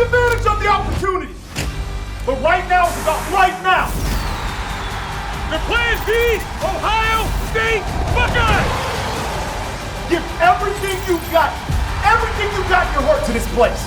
advantage of the opportunity. But right now is about right now. The Plan B, Ohio State Buckeyes! Give everything you got in your heart to this place.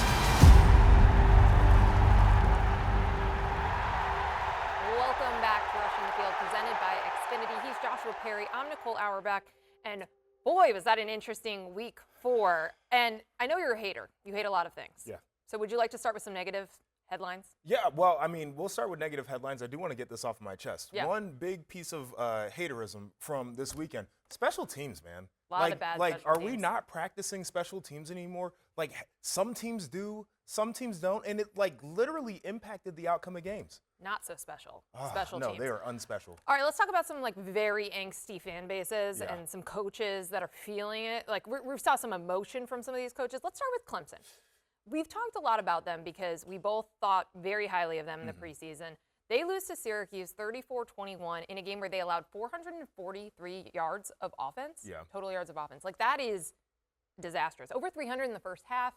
Welcome back to Rushing the Field, presented by Xfinity. He's Joshua Perry. I'm Nicole Auerbach. And boy, was that an interesting week 4. And I know you're a hater. You hate a lot of things. Yeah. So would you like to start with some negative headlines? Yeah, well, I mean, we'll start with negative headlines. I do want to get this off my chest. Yeah. One big piece of haterism from this weekend, special teams, man. A lot of bad special are teams. we not practicing special teams anymore? Like, some teams do, some teams don't, and it, like, literally impacted the outcome of games. Not so special. Oh, Special no, teams. they are unspecial. All right, let's talk about some like very angsty fan bases Yeah. and some coaches that are feeling it. Like we saw some emotion from some of these coaches. Let's start with Clemson. We've talked a lot about them because we both thought very highly of them in the preseason. They lose to Syracuse 34-21 in a game where they allowed 443 yards of offense, total yards of offense. Like, that is disastrous. Over 300 in the first half.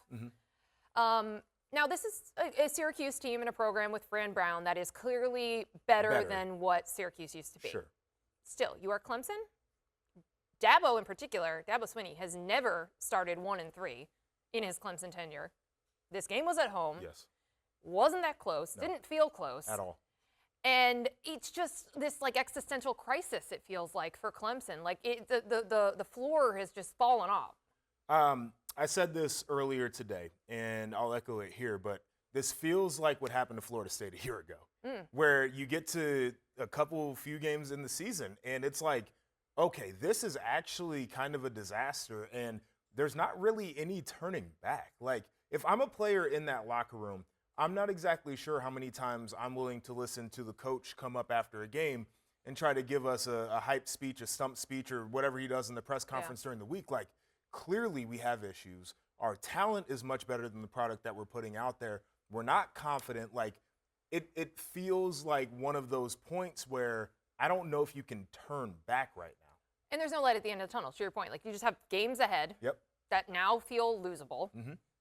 Now, this is a Syracuse team in a program with Fran Brown that is clearly better than what Syracuse used to be. Sure. Still, you are Clemson. Dabo in particular, Dabo Swinney, has never started 1-3 in his Clemson tenure. This game was at home. Yes. Wasn't that close. No. Didn't feel close. At all. And it's just this like existential crisis, it feels like, for Clemson. Like the floor has just fallen off. I said this earlier today, and I'll echo it here, but this feels like what happened to Florida State a year ago, where you get to a few games in the season, and it's like, okay, this is actually kind of a disaster, and there's not really any turning back. Like, if I'm a player in that locker room, I'm not exactly sure how many times I'm willing to listen to the coach come up after a game and try to give us a hype speech, a stump speech, or whatever he does in the press conference during the week. Like, clearly we have issues. Our talent is much better than the product that we're putting out there. We're not confident. Like, it feels like one of those points where I don't know if you can turn back right now. And there's no light at the end of the tunnel, to your point. Like, you just have games ahead that now feel losable,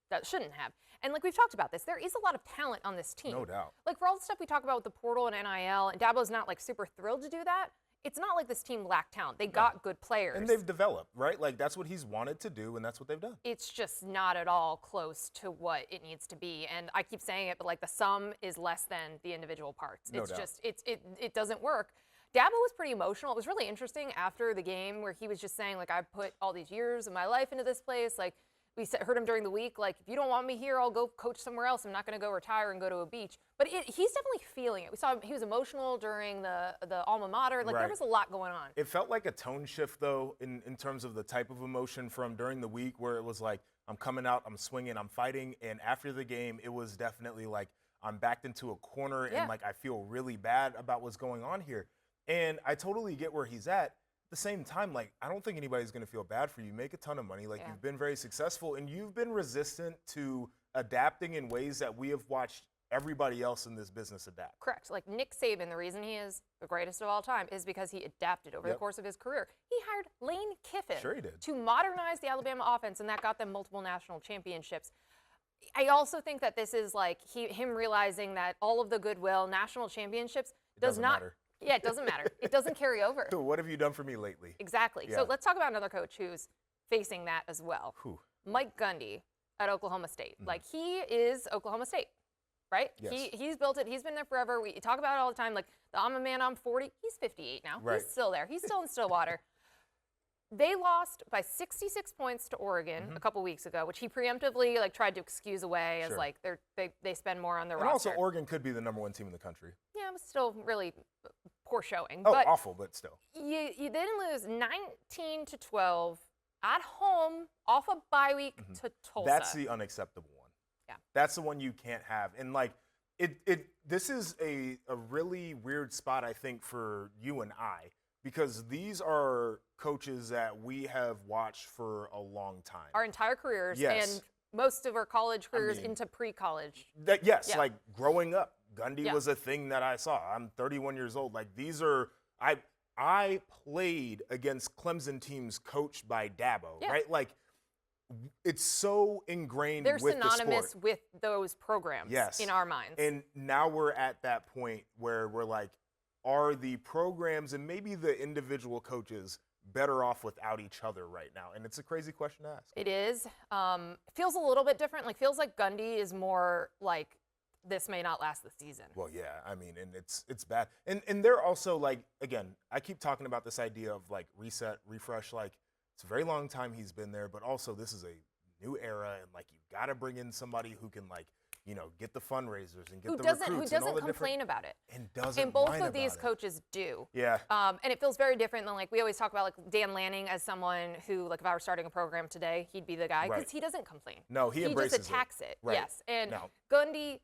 that shouldn't have. And like we've talked about this, there is a lot of talent on this team. No doubt. Like, for all the stuff we talk about with the portal and NIL, and Dabo's not like super thrilled to do that, it's not like this team lacked talent. They got good players. And they've developed, right? Like, that's what he's wanted to do, and that's what they've done. It's just not at all close to what it needs to be. And I keep saying it, but like the sum is less than the individual parts. No It's doubt. just, it doesn't work. Dabo was pretty emotional. It was really interesting after the game where he was just saying, like, I've put all these years of my life into this place. Like, we heard him during the week, like, if you don't want me here, I'll go coach somewhere else. I'm not going to go retire and go to a beach. But he's definitely feeling it. We saw he was emotional during the alma mater. Like, there was a lot going on. It felt like a tone shift, though, in terms of the type of emotion from during the week, where it was like, I'm coming out, I'm swinging, I'm fighting. And after the game, it was definitely like, I'm backed into a corner and, like, I feel really bad about what's going on here. And I totally get where he's at. At the same time, like, I don't think anybody's going to feel bad for you. Make a ton of money. Like, you've been very successful, and you've been resistant to adapting in ways that we have watched everybody else in this business adapt. Correct. Like, Nick Saban, the reason he is the greatest of all time is because he adapted over the course of his career. He hired Lane Kiffin to modernize the Alabama offense, and that got them multiple national championships. I also think that this is like him realizing that all of the goodwill, national championships, does not matter. Yeah, it doesn't matter. It doesn't carry over. What have you done for me lately? Exactly. So let's talk about another coach who's facing that as well. Mike Gundy at Oklahoma State. Like, he is Oklahoma State, right? Yes. He's built it. He's been there forever. We talk about it all the time. Like, I'm a man, I'm 40. He's 58 now. Right. He's still there. He's still in Stillwater. They lost by 66 points to Oregon a couple weeks ago, which he preemptively like tried to excuse away as like they spend more on their roster. And also, Oregon could be the #1 team in the country. Yeah, it was still really poor showing. Oh, but awful, but still. You then lose 19-12 at home off a bye week to Tulsa. That's the unacceptable one. Yeah. That's the one you can't have. And like this is a really weird spot, I think, for you and I, because these are coaches that we have watched for a long time. Our entire careers and most of our college careers into pre-college. Like growing up, Gundy was a thing that I saw. I'm 31 years old. Like, these are I played against Clemson teams coached by Dabo, right? Like, it's so ingrained They're with the synonymous sport. with those programs in our minds. And now we're at that point where we're like, are the programs and maybe the individual coaches better off without each other right now? And it's a crazy question to ask. It is. Feels a little bit different. Like, feels like Gundy is more like, this may not last the season. Well, yeah, I mean, and it's bad. And they're also like, again, I keep talking about this idea of like reset, refresh. Like, it's a very long time he's been there, but also this is a new era, and like you got to bring in somebody who can like, you know, get the fundraisers and get the recruits. Who doesn't complain about it. And doesn't And both whine of these about it. coaches do. Yeah. And it feels very different than, like, we always talk about, like, Dan Lanning as someone who, like, if I were starting a program today, he'd be the guy, because Right. he doesn't complain. No, he embraces just attacks it. Right. Yes. And No. Gundy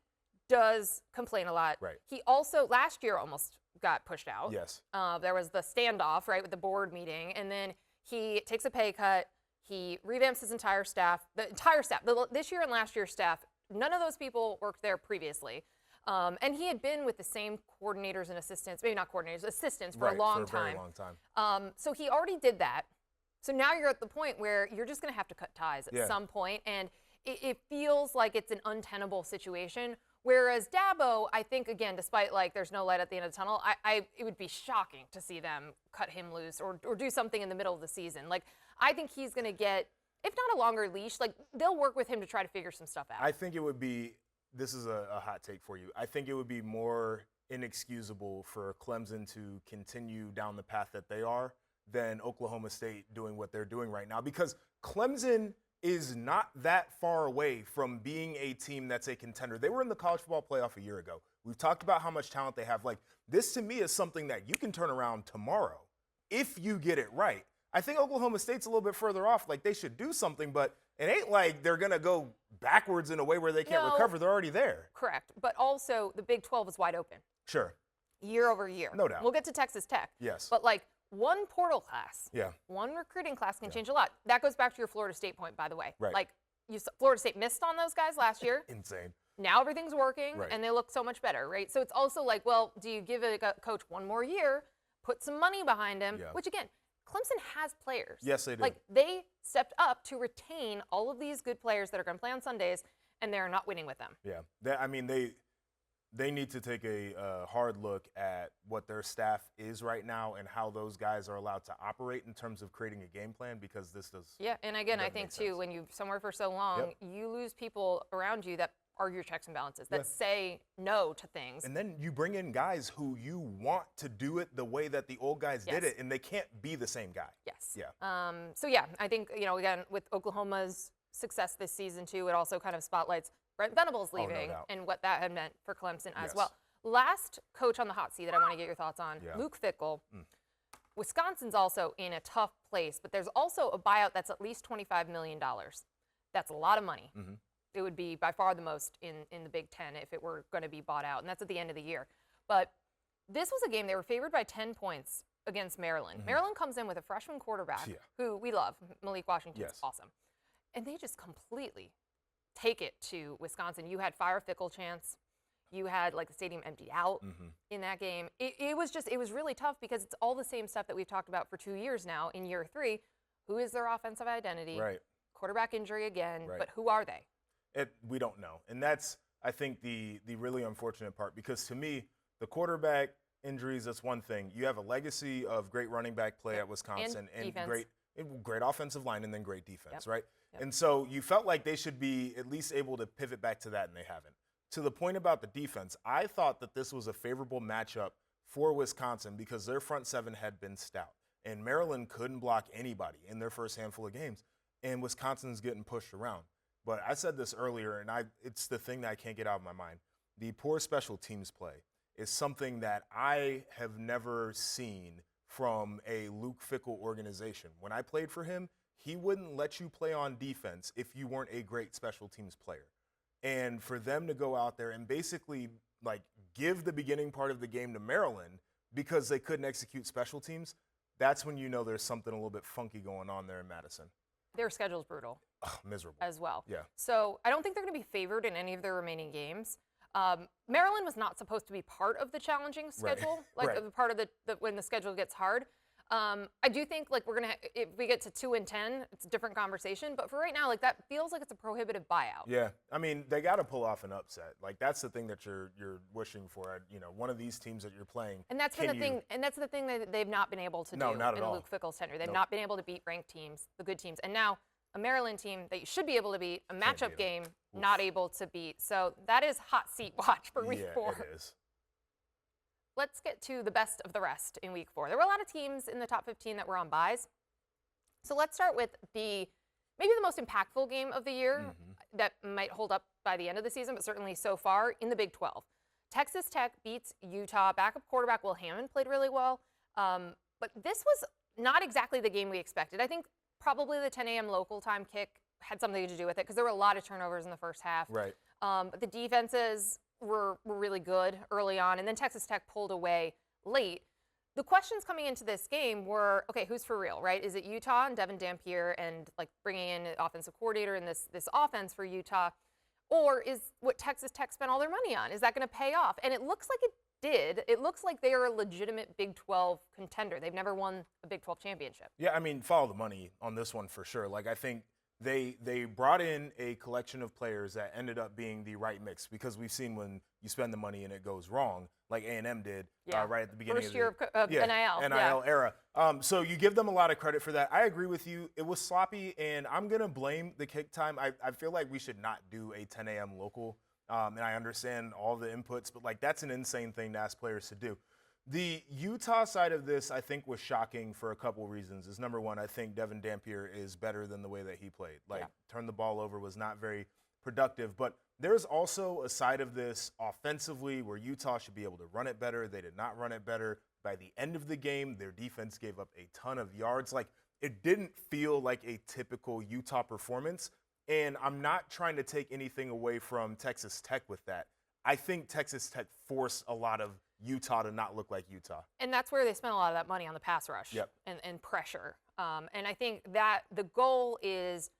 does complain a lot. Right. He also, last year, almost got pushed out. Yes. There was the standoff, right, with the board meeting, and then he takes a pay cut. He revamps his entire staff. The entire staff, this year and last year's staff, none of those people worked there previously. And he had been with the same coordinators and assistants, maybe not coordinators, assistants for a long time. Very long time. So he already did that. So now you're at the point where you're just going to have to cut ties at some point, and it feels like it's an untenable situation. Whereas Dabo, I think, again, despite like there's no light at the end of the tunnel, it would be shocking to see them cut him loose or do something in the middle of the season. Like, I think he's going to get, if not a longer leash, like they'll work with him to try to figure some stuff out. I think it would be, this is a hot take for you, I think it would be more inexcusable for Clemson to continue down the path that they are than Oklahoma State doing what they're doing right now, because Clemson is not that far away from being a team that's a contender. They were in the college football playoff a year ago. We've talked about how much talent they have. Like, this to me is something that you can turn around tomorrow if you get it right. I think Oklahoma State's a little bit further off. Like, they should do something, but it ain't like they're going to go backwards in a way where they can't recover. They're already there. Correct. But also, the Big 12 is wide open. Sure. Year over year. No doubt. We'll get to Texas Tech. Yes. But, like, one portal class, Yeah. one recruiting class can change a lot. That goes back to your Florida State point, by the way. Right. Like, Florida State missed on those guys last year. Insane. Now everything's working, Right. and they look so much better, right? So it's also like, well, do you give a coach one more year, put some money behind him, which, again, Clemson has players. Yes, they do. Like, they stepped up to retain all of these good players that are going to play on Sundays, and they're not winning with them. Yeah. They need to take a hard look at what their staff is right now and how those guys are allowed to operate in terms of creating a game plan, because this does. Yeah, and again, I think, too, sense. when you're somewhere for so long, you lose people around you that are your checks and balances, that say no to things. And then you bring in guys who you want to do it the way that the old guys did it, and they can't be the same guy. Yes. Yeah. So, yeah, I think, again, with Oklahoma's success this season, too, it also kind of spotlights Brent Venables leaving and what that had meant for Clemson as well. Last coach on the hot seat that I want to get your thoughts on, Luke Fickell. Wisconsin's also in a tough place, but there's also a buyout that's at least $25 million. That's a lot of money. It would be by far the most in the Big Ten if it were going to be bought out, and that's at the end of the year. But this was a game they were favored by 10 points against Maryland. Maryland comes in with a freshman quarterback who we love, Malik Washington's awesome. And they just completely take it to Wisconsin. You had fire Fickell chance. You had like the stadium emptied out in that game. It was really tough because it's all the same stuff that we've talked about for 2 years now in year 3. Who is their offensive identity? Right. Quarterback injury again, but who are they? We don't know. And that's, I think, the really unfortunate part, because to me, the quarterback injuries, that's one thing. You have a legacy of great running back play at Wisconsin and great offensive line and then great defense, right? And so you felt like they should be at least able to pivot back to that, and they haven't. To the point about the defense, I thought that this was a favorable matchup for Wisconsin because their front seven had been stout, and Maryland couldn't block anybody in their first handful of games, and Wisconsin's getting pushed around. But I said this earlier, and it's the thing that I can't get out of my mind. The poor special teams play is something that I have never seen from a Luke Fickell organization. When I played for him, he wouldn't let you play on defense if you weren't a great special teams player. And for them to go out there and basically like give the beginning part of the game to Maryland because they couldn't execute special teams, that's when you know there's something a little bit funky going on there in Madison. Their schedule's brutal. Miserable. As well. Yeah. So I don't think they're going to be favored in any of their remaining games. Maryland was not supposed to be part of the challenging schedule, part of the when the schedule gets hard. I do think like if we get to 2-10, it's a different conversation. But for right now, like that feels like it's a prohibitive buyout. Yeah, I mean they got to pull off an upset. Like that's the thing that you're wishing for. One of these teams that you're playing. And that's the thing. And that's the thing that they've not been able to do not at in all. Luke Fickell's tenure. They've not been able to beat ranked teams, the good teams, and now a Maryland team that you should be able to beat, a matchup game, not able to beat. So that is hot seat watch for Week 4. Yeah, it is. Let's get to the best of the rest in Week 4. There were a lot of teams in the top 15 that were on byes. So let's start with maybe the most impactful game of the year that might hold up by the end of the season, but certainly so far in the Big 12. Texas Tech beats Utah. Backup quarterback Will Hammond played really well. But this was not exactly the game we expected. I think probably the 10 a.m. local time kick had something to do with it because there were a lot of turnovers in the first half. Right. But the defenses were really good early on, and then Texas Tech pulled away late. The questions coming into this game were, okay, who's for real, right? Is it Utah and Devin Dampier and like bringing in an offensive coordinator in this offense for Utah, or is what Texas Tech spent all their money on, is that going to pay off? And it looks like it did. It looks like they are a legitimate Big 12 contender. They've never won a Big 12 championship. Yeah, I mean, follow the money on this one for sure. Like I think they brought in a collection of players that ended up being the right mix because we've seen when you spend the money and it goes wrong, like A&M did right at the beginning First year of NIL era. So you give them a lot of credit for that. I agree with you. It was sloppy, and I'm going to blame the kick time. I feel like we should not do a 10 a.m. local, and I understand all the inputs, but like that's an insane thing to ask players to do. The Utah side of this, I think, was shocking for a couple reasons. Is number one, I think Devin Dampier is better than the way that he played. Turned the ball over, was not very productive. But there's also a side of this offensively where Utah should be able to run it better. They did not run it better. By the end of the game, their defense gave up a ton of yards. Like, it didn't feel like a typical Utah performance. And I'm not trying to take anything away from Texas Tech with that. I think Texas Tech forced a lot of Utah to not look like Utah. And that's where they spent a lot of that money on the pass rush and pressure. And I think that the goal is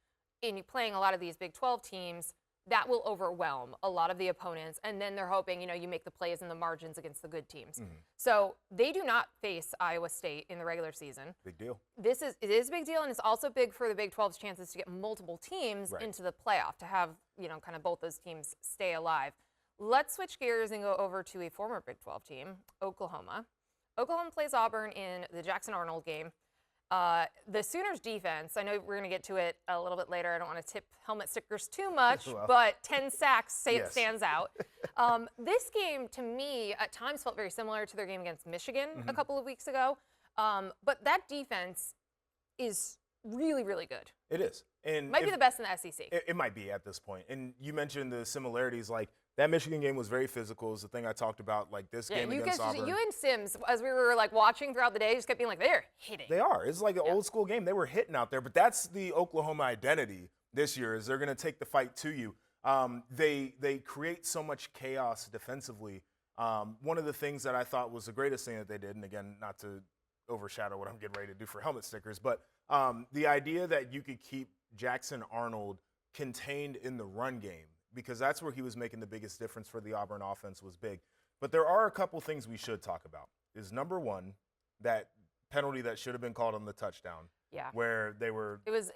in playing a lot of these Big 12 teams, that will overwhelm a lot of the opponents. And then they're hoping, you make the plays in the margins against the good teams. So they do not face Iowa State in the regular season. Big deal. It is a big deal, and it's also big for the Big 12's chances to get multiple teams into the playoff, to have, kind of both those teams stay alive. Let's switch gears and go over to a former Big 12 team, Oklahoma. Oklahoma plays Auburn in the Jackson Arnold game. The Sooners defense, I know we're going to get to it a little bit later. I don't want to tip helmet stickers too much, but 10 sacks stands out. This game, to me, at times felt very similar to their game against Michigan a couple of weeks ago. But that defense is really, really good. It is. And might be the best in the SEC. It might be at this point. And you mentioned the similarities. Like, that Michigan game was very physical. Is the thing I talked about. Like, this game against Auburn. You and Sims, as we were like watching throughout the day, just kept being like, they're hitting. They are. It's like an old school game. They were hitting out there. But that's the Oklahoma identity this year, is they're going to take the fight to you. They create so much chaos defensively. One of the things that I thought was the greatest thing that they did, and again, not to overshadow what I'm getting ready to do for helmet stickers, but the idea that you could keep Jackson Arnold contained in the run game, because that's where he was making the biggest difference for the Auburn offense, was big. But there are a couple things we should talk about. Is number one, that penalty that should have been called on the touchdown. Yeah. Where they were. It was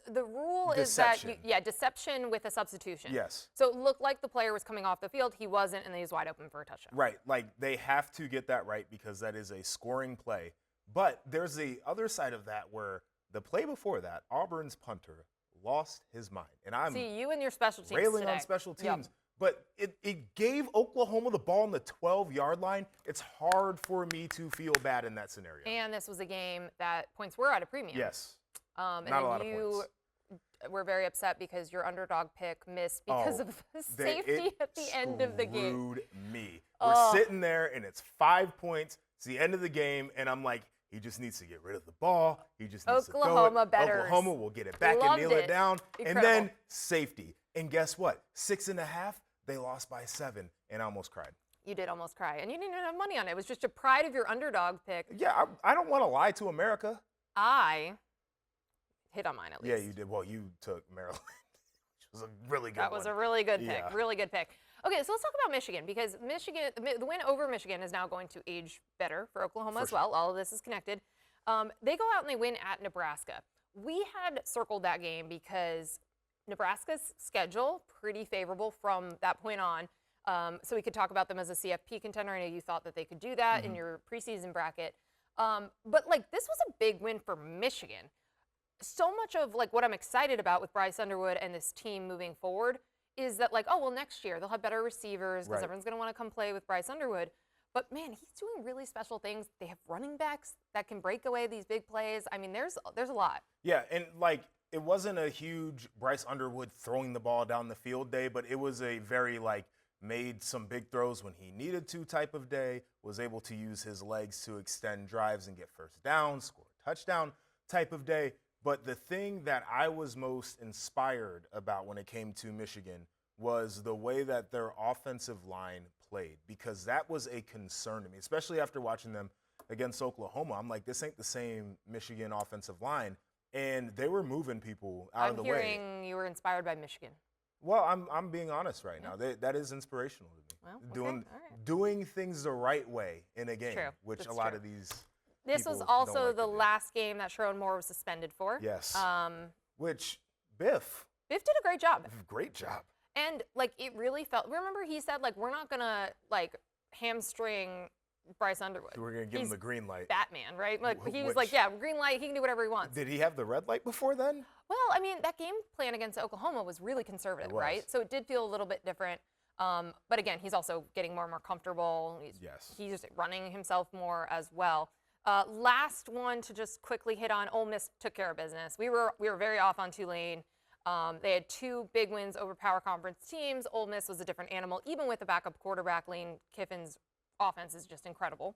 the rule Deception. is that deception with a substitution. Yes. So it looked like the player was coming off the field. He wasn't, and then he was wide open for a touchdown. Right. Like, they have to get that right because that is a scoring play. But there's the other side of that where the play before that, Auburn's punter lost his mind. And I'm you and your special teams railing today. on special teams. But it gave Oklahoma the ball on the 12-yard line. It's hard for me to feel bad in that scenario. And this was a game that points were at a premium. Yes. And Not a lot of points. Were very upset because your underdog pick missed because of the safety at the end of the game. Screwed me. We're sitting there, and it's 5 points. It's the end of the game, and I'm like, he just needs to get rid of the ball. He just needs to throw it. Betters. Oklahoma will get it back and kneel it down. Incredible. And then safety. And guess what? 6.5, they lost by 7, and I almost cried. You did almost cry, and you didn't even have money on it. It was just a pride of your underdog pick. Yeah, I don't want to lie to America. I hit on mine at least. Yeah, you did. Well, you took Maryland, which was a really good one. That was a really good pick. Really good pick. Okay, so let's talk about Michigan, because the win over Michigan is now going to age better for Oklahoma as well. All of this is connected. They go out and they win at Nebraska. We had circled that game because Nebraska's schedule pretty favorable from that point on. So we could talk about them as a CFP contender. I know you thought that they could do that in your preseason bracket. But like, this was a big win for Michigan. So much of like what I'm excited about with Bryce Underwood and this team moving forward is that like, oh, well, next year they'll have better receivers because everyone's going to want to come play with Bryce Underwood. But man, he's doing really special things. They have running backs that can break away these big plays. I mean, there's a lot. Yeah, and like, it wasn't a huge Bryce Underwood throwing the ball down the field day, but it was a very like made some big throws when he needed to type of day, was able to use his legs to extend drives and get first down, score a touchdown type of day. But the thing that I was most inspired about when it came to Michigan was the way that their offensive line played, because that was a concern to me, especially after watching them against Oklahoma. I'm like, this ain't the same Michigan offensive line, and they were moving people out of the way. I'm hearing you were inspired by Michigan. Well, I'm being honest right now. That is inspirational to me. Well, doing things the right way in a game, which That's a lot true. of these. This was people also don't like the to do. last game that Sherrod Moore was suspended for. Yes. Which Biff did a great job. Great job. And like, it really felt. Remember, he said like, we're not gonna like hamstring Bryce Underwood. We're gonna give him the green light. Batman, right? Like he was Which- like, yeah, green light. He can do whatever he wants. Did he have the red light before then? Well, I mean, that game plan against Oklahoma was really conservative, It was. right? So it did feel a little bit different. But again, he's also getting more and more comfortable. He's running himself more as well. Last one to just quickly hit on, Ole Miss took care of business. We were very off on Tulane. They had two big wins over power conference teams. Ole Miss was a different animal, even with the backup quarterback. Lane Kiffin's offense is just incredible.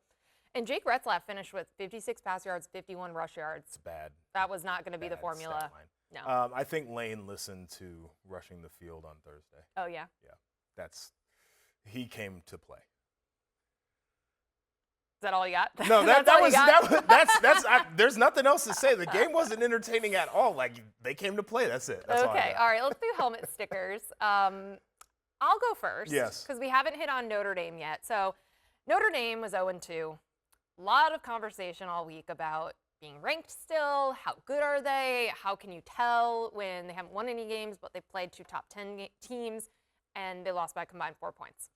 And Jake Retzlaff finished with 56 pass yards, 51 rush yards. It's bad. That was not going to be the formula. Stat line. No. I think Lane listened to Rushing the Field on Thursday. Oh, yeah? Yeah. He came to play. Is that all you got? No, that's there's nothing else to say. The game wasn't entertaining at all. Like, they came to play. That's it. That's all I Okay, got. all right, let's do helmet stickers. I'll go first. Yes. Because we haven't hit on Notre Dame yet. So Notre Dame was 0-2. A lot of conversation all week about being ranked still. How good are they? How can you tell when they haven't won any games, but they've played two top 10 teams, and they lost by a combined 4 points?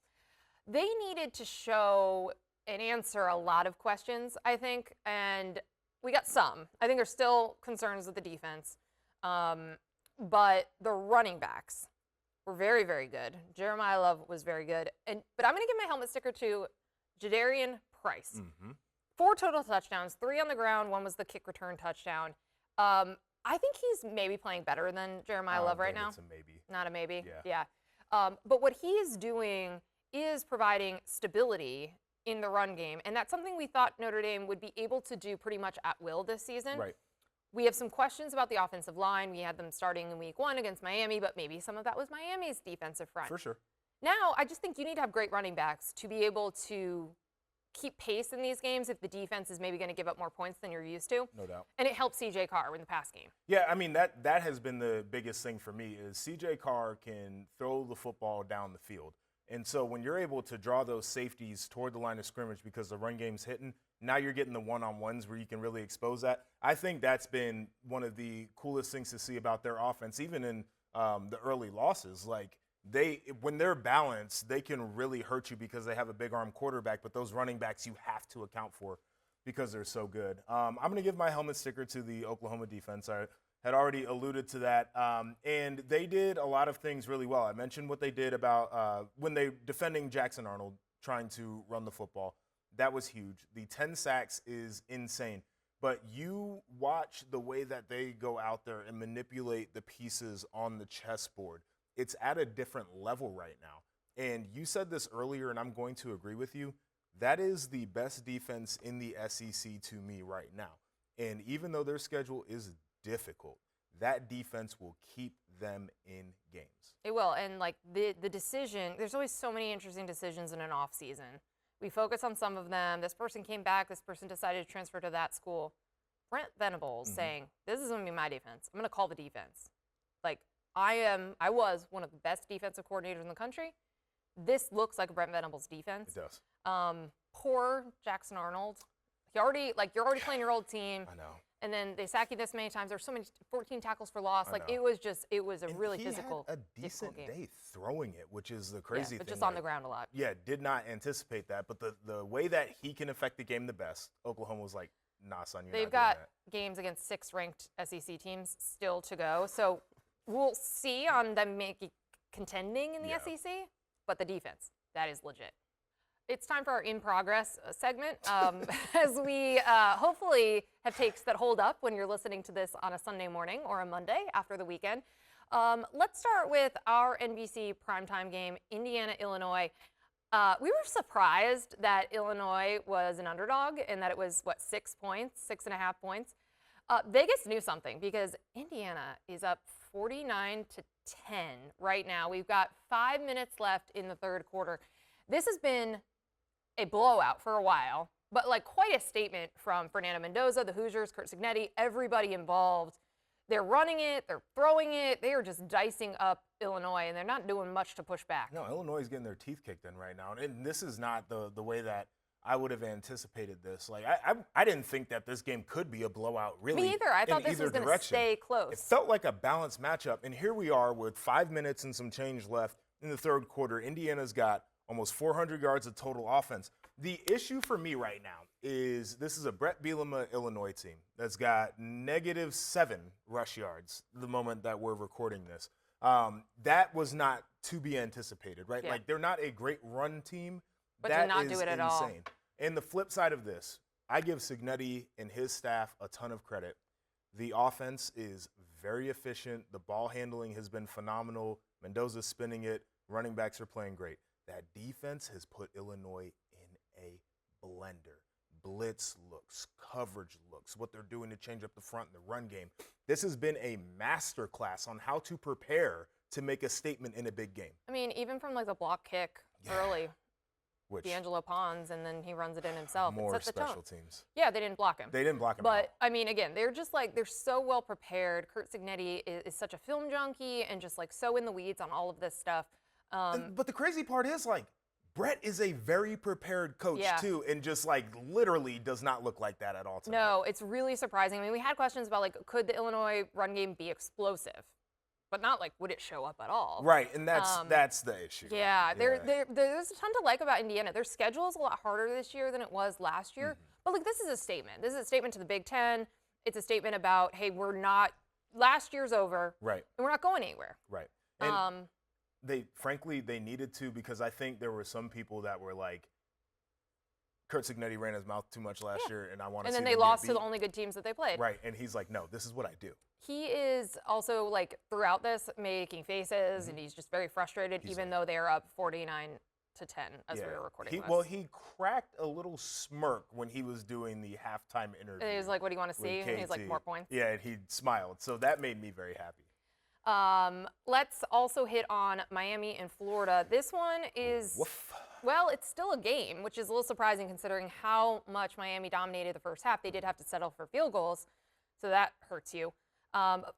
They needed to show and answer a lot of questions, I think, and we got some. I think there's still concerns with the defense, but the running backs were very, very good. Jeremiah Love was very good, but I'm going to give my helmet sticker to Jadarian Price. Mm-hmm. 4 total touchdowns, 3 on the ground, 1 was the kick return touchdown. I think he's maybe playing better than Jeremiah Love right now. It's a maybe. Not a maybe? Yeah. But what he is doing is providing stability in the run game, and that's something we thought Notre Dame would be able to do pretty much at will this season. Right. We have some questions about the offensive line. We had them starting in week 1 against Miami, but maybe some of that was Miami's defensive front. For sure. Now, I just think you need to have great running backs to be able to keep pace in these games if the defense is maybe going to give up more points than you're used to. No doubt. And it helps C.J. Carr in the pass game. Yeah, I mean, that has been the biggest thing for me is C.J. Carr can throw the football down the field. And so when you're able to draw those safeties toward the line of scrimmage because the run game's hitting, now you're getting the one-on-ones where you can really expose that. I think that's been one of the coolest things to see about their offense, even in the early losses. Like, when they're balanced, they can really hurt you because they have a big arm quarterback, but those running backs you have to account for because they're so good. I'm going to give my helmet sticker to the Oklahoma defense. I had already alluded to that, and they did a lot of things really well. I mentioned what they did about when they defending Jackson Arnold trying to run the football. That was huge. The 10 sacks is insane. But you watch the way that they go out there and manipulate the pieces on the chessboard. It's at a different level right now. And you said this earlier, and I'm going to agree with you. That is the best defense in the SEC to me right now. And even though their schedule is difficult, that defense will keep them in games. It will. And like the decision, there's always so many interesting decisions in an off season. We focus on some of them. This person came back. This person decided to transfer to that school. Brent Venables saying, this is going to be my defense. I'm going to call the defense. Like, I was one of the best defensive coordinators in the country. this looks like Brent Venables' defense. It does. Poor Jackson Arnold. You're already playing your old team. I know. And then they sack you this many times. There's so many 14 tackles for loss. Like it was a really physical. He had a decent day throwing it, which is the crazy thing. But just on the ground a lot. Yeah, did not anticipate that. But the way that he can affect the game the best, Oklahoma was like, nah, son, you're They've not doing got games against 6 ranked SEC teams still to go. So we'll see on them contending in the SEC. But the defense, that is legit. It's time for our In Progress segment, as we hopefully have takes that hold up when you're listening to this on a Sunday morning or a Monday after the weekend. Let's start with our NBC primetime game, Indiana-Illinois. We were surprised that Illinois was an underdog and that it was, 6.5 points. Vegas knew something because Indiana is up 49-10 right now. We've got 5 minutes left in the third quarter. This has been a blowout for a while, but quite a statement from Fernando Mendoza, the Hoosiers, Curt Cignetti, everybody involved. They're running it, they're throwing it, they are just dicing up Illinois, and they're not doing much to push back. No, Illinois is getting their teeth kicked in right now, and this is not the way that I would have anticipated this. I didn't think that this game could be a blowout, really. Me either. I thought this was going to stay close. It felt like a balanced matchup, and here we are with 5 minutes and some change left in the third quarter. Indiana's got almost 400 yards of total offense. The issue for me right now is this is a Brett Bielema Illinois team that's got -7 rush yards the moment that we're recording this. That was not to be anticipated, right? Yeah. They're not a great run team. But that did not is do it at insane. all. And the flip side of this, I give Cignetti and his staff a ton of credit. The offense is very efficient. The ball handling has been phenomenal. Mendoza's spinning it. Running backs are playing great. That defense has put Illinois in a blender. Blitz looks, coverage looks, what they're doing to change up the front in the run game. This has been a masterclass on how to prepare to make a statement in a big game. I mean, even from the block kick early, Which D'Angelo Pons, and then he runs it in himself. more it sets the special tone. teams. Yeah, they didn't block him. They didn't block him But, at all. I mean, again, they're just they're so well prepared. Curt Cignetti is such a film junkie and just so in the weeds on all of this stuff. But the crazy part is, Brett is a very prepared coach, too, and just, literally does not look like that at all tonight. No, it's really surprising. I mean, we had questions about, could the Illinois run game be explosive? But not, would it show up at all? Right, and that's the issue. Yeah, there's a ton to like about Indiana. Their schedule is a lot harder this year than it was last year. But, this is a statement. This is a statement to the Big Ten. It's a statement about, hey, last year's over. Right. And we're not going anywhere. Right. And they needed to, because I think there were some people that were like, Curt Cignetti ran his mouth too much last year, and I want to see And then them they get lost to beat. the only good teams that they played. Right, and he's like, no, this is what I do. He is also, throughout this, making faces, and he's just very frustrated, even though they are up 49-10 as we were recording this. Well, he cracked a little smirk when he was doing the halftime interview. And he was like, what do you want to see? And he's like, more points. Yeah, and he smiled. So that made me very happy. Let's also hit on Miami and Florida. This one is, well, it's still a game, which is a little surprising considering how much Miami dominated the first half. They did have to settle for field goals, so that hurts you.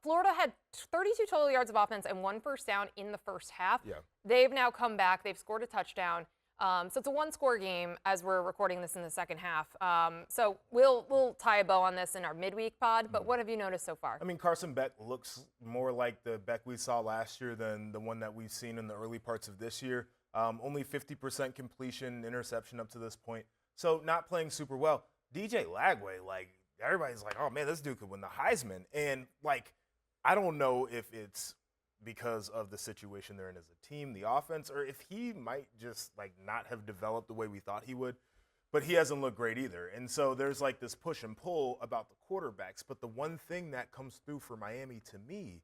Florida had 32 total yards of offense and 1 first down in the first half. Yeah. They've now come back. They've scored a touchdown. So it's a one-score game as we're recording this in the second half. So we'll tie a bow on this in our midweek pod, but what have you noticed so far? I mean, Carson Beck looks more like the Beck we saw last year than the one that we've seen in the early parts of this year. Only 50% completion, interception up to this point. So not playing super well. DJ Lagway, everybody's like, oh, man, this dude could win the Heisman. And, I don't know if it's because of the situation they're in as a team, the offense, or if he might just not have developed the way we thought he would. But he hasn't looked great either. And so there's this push and pull about the quarterbacks. But the one thing that comes through for Miami to me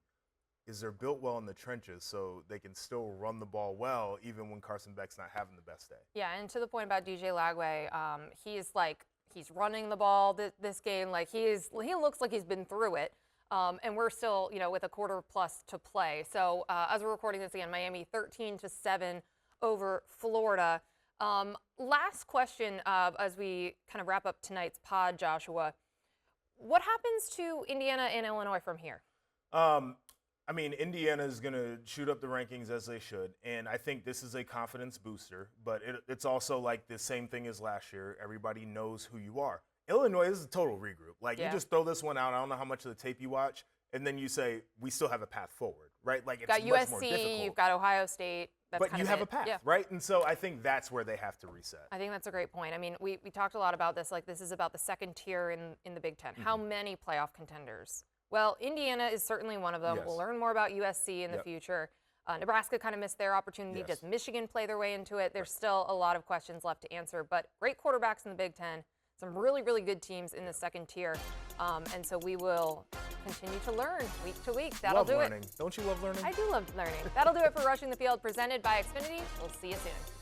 is they're built well in the trenches, so they can still run the ball well even when Carson Beck's not having the best day. Yeah, and to the point about DJ Lagway, he's running the ball this game. He looks like he's been through it. And we're still, with a quarter plus to play. So as we're recording this again, Miami 13-7 over Florida. Last question as we kind of wrap up tonight's pod, Joshua. What happens to Indiana and Illinois from here? I mean, Indiana is going to shoot up the rankings as they should, and I think this is a confidence booster, but it's also like the same thing as last year. Everybody knows who you are. Illinois is a total regroup. Like, you just throw this one out. I don't know how much of the tape you watch, and then you say, we still have a path forward, right? Like, it's you've got much USC, more difficult. you've got Ohio State. But you have a path, right? And so I think that's where they have to reset. I think that's a great point. I mean, we talked a lot about this. Like, this is about the second tier in the Big Ten. How many playoff contenders? Well, Indiana is certainly one of them. Yes. We'll learn more about USC in the future. Nebraska kind of missed their opportunity. Yes. Does Michigan play their way into it? There's still a lot of questions left to answer. But great quarterbacks in the Big Ten. Some really, really good teams in the second tier. And so we will continue to learn week to week. That'll do learning. it. Don't you love learning? I do love learning. That'll do it for Rushing the Field, presented by Xfinity. We'll see you soon.